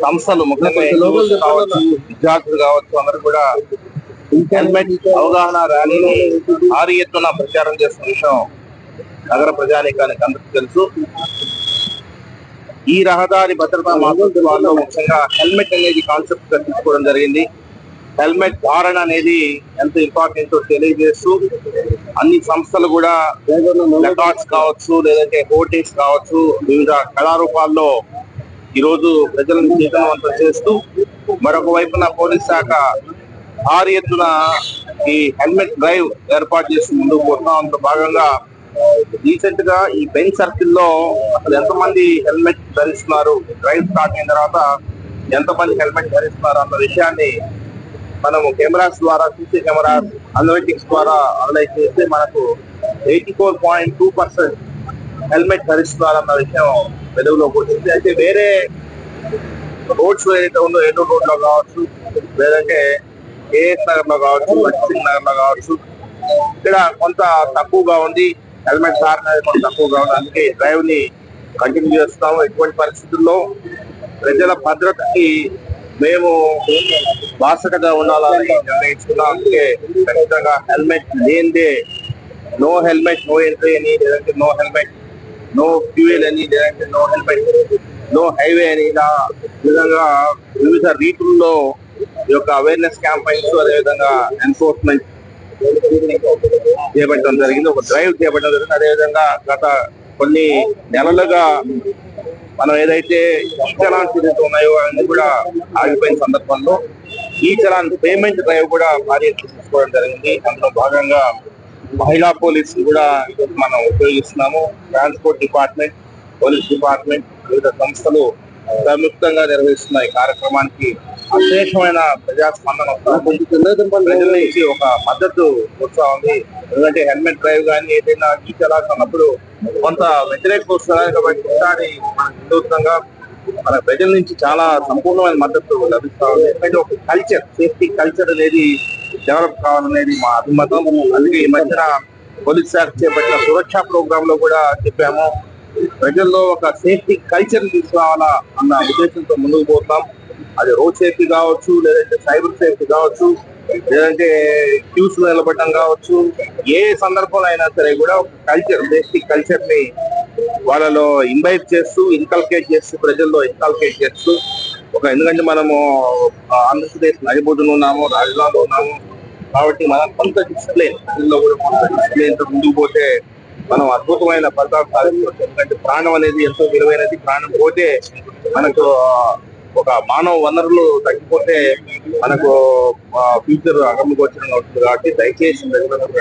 సంస్థలు ముఖ్యంగా NGOs కావచ్చు, విద్యార్థులు కావచ్చు, అందరూ కూడా హెల్మెట్ అవగాహన ర్యాలీని భారీ ఎత్తున ప్రచారం చేస్తున్న విషయం నగర ప్రజానీకానికి అందరికీ తెలుసు. ఈ రహదారి భద్రతా మాసోత్సవాల్లో ముఖ్యంగా హెల్మెట్ అనేది కాన్సెప్ట్ గా తీసుకోవడం జరిగింది. హెల్మెట్ ధారణ అనేది ఎంత ఇంపార్టెంట్ తెలియజేస్తూ అన్ని సంస్థలు కూడా ప్లకార్డ్స్ కావచ్చు, లేదంటే హోర్డింగ్స్ కావచ్చు, వివిధ కళారూపాల్లో ఈరోజు ప్రజలను చైతన్యవంతం చేస్తూ, మరొక వైపున పోలీస్ శాఖ భారీ ఎత్తున ఈ హెల్మెట్ డ్రైవ్ ఏర్పాటు చేసి ముందుకు పోతున్నాం. అందులో భాగంగా రీసెంట్ గా ఈ బెంచ్ సర్కిల్ లో అసలు ఎంతమంది హెల్మెట్ ధరిస్తున్నారు, డ్రైవ్ స్టార్ట్ అయిన తర్వాత ఎంతమంది హెల్మెట్ ధరిస్తున్నారు అన్న విషయాన్ని మనము కెమెరాస్ ద్వారా, సీసీ కెమెరాస్ అనలిటిక్స్ ద్వారా అనలైజ్ చేస్తే మనకు 84.2% హెల్మెట్ ధరిస్తున్నారు అన్న విషయం వెలుగులోకి వచ్చింది. అయితే వేరే రోడ్స్ ఏదైతే ఉందో, ఏలూరు రోడ్ లో కావచ్చు, లేదంటే KS నగర్ లో కావచ్చు, లక్ష్మీ నగర్ లో కావచ్చు, ఇక్కడ కొంత తక్కువగా ఉంది, హెల్మెట్ ధారణ అనేది కొంత తక్కువగా ఉంది. అందుకే డ్రైవ్ ని కంటిన్యూ చేస్తాము. ఎటువంటి పరిస్థితుల్లో ప్రజల భద్రతకి మేము బాసటగా ఉండాలని నిర్ణయించుకున్నాం. అందుకే ఖచ్చితంగా హెల్మెట్ లేనిదే నో హెల్మెట్ నో ఎంట్రీ అని, లేదంటే నో హెల్మెట్ నో ఫ్యూయల్ అని, లేదంటే నో హెల్మెట్ నో హైవే అని, ఇలా విధంగా వివిధ రీతుల్లో ఈ యొక్క అవేర్నెస్ క్యాంపైన్స్, అదేవిధంగా ఎన్ఫోర్స్మెంట్ చేపట్టడం జరిగింది, ఒక డ్రైవ్ చేపట్టడం జరిగింది. అదేవిధంగా గత కొన్ని నెలలుగా మనం ఏదైతే ఈ చలాన్స్ ఏదైతే ఉన్నాయో అవన్నీ కూడా ఆగిపోయిన సందర్భంలో ఈ చలాన్ పేమెంట్ డ్రైవ్ కూడా భారీ తీసుకోవడం జరిగింది. అందులో భాగంగా మహిళా పోలీస్ కూడా మనం ఉపయోగిస్తున్నాము. ట్రాన్స్పోర్ట్ డిపార్ట్మెంట్, పోలీస్ డిపార్ట్మెంట్, వివిధ సంస్థలు సంయుక్తంగా నిర్వహిస్తున్న ఈ కార్యక్రమానికి అశేషమైన ప్రజాస్పందన ప్రజల నుంచి ఒక మద్దతు వస్తా ఉంది. ఎందుకంటే హెల్మెట్ డ్రైవ్ కానీ ఏదైనా ఈ చలాన్స్ అన్నప్పుడు కొంత వ్యతిరేకత వస్తున్నారు. కాబట్టి ఒకసారి మన వినూత్నంగా మన ప్రజల నుంచి చాలా సంపూర్ణమైన మద్దతు లభిస్తా ఉంది. ఎందుకంటే ఒక కల్చర్, సేఫ్టీ కల్చర్ అనేది డెవలప్ కావాలనేది మా అభిమతం. అందుకే ఈ మధ్యన పోలీస్ శాఖ చేపట్టిన సురక్షా ప్రోగ్రామ్ లో కూడా చెప్పాము, ప్రజల్లో ఒక సేఫ్టీ కల్చర్ తీసుకురావాలా అన్న ఉద్దేశంతో ముందుకు పోతాం. అది రోడ్ సేఫ్టీ కావచ్చు, లేదంటే సైబర్ సేఫ్టీ కావచ్చు, లేదంటే క్యూస్ నిలబడడం కావచ్చు, ఏ సందర్భంలో అయినా సరే కూడా ఒక కల్చర్, సేఫ్టీ కల్చర్ ని వాళ్ళలో ఇన్వైట్ చేస్తూ, ఇన్కల్కేట్ చేస్తూ, ప్రజల్లో ఇన్కల్కేట్ చేస్తూ ఎందుకంటే మనము ఆంధ్రప్రదేశ్ నడిబొడ్డున ఉన్నాము, రాజధానిలో ఉన్నాము. కాబట్టి మనం కొంత డిసిప్లిన్, ప్రజల్లో కూడా కొంత డిసిప్లిన్ తో ముందుకు పోతే మనం అద్భుతమైన ఫలితాలు సాధించవచ్చు. ఎందుకంటే ప్రాణం అనేది ఎంతో విలువైనది. ప్రాణం పోతే మనకు ఒక మానవ వనరులు తగ్గిపోతే మనకు ఫ్యూచర్ అగమ్యగోచరంగా అవుతుంది. కాబట్టి దయచేసి ప్రజలందరూ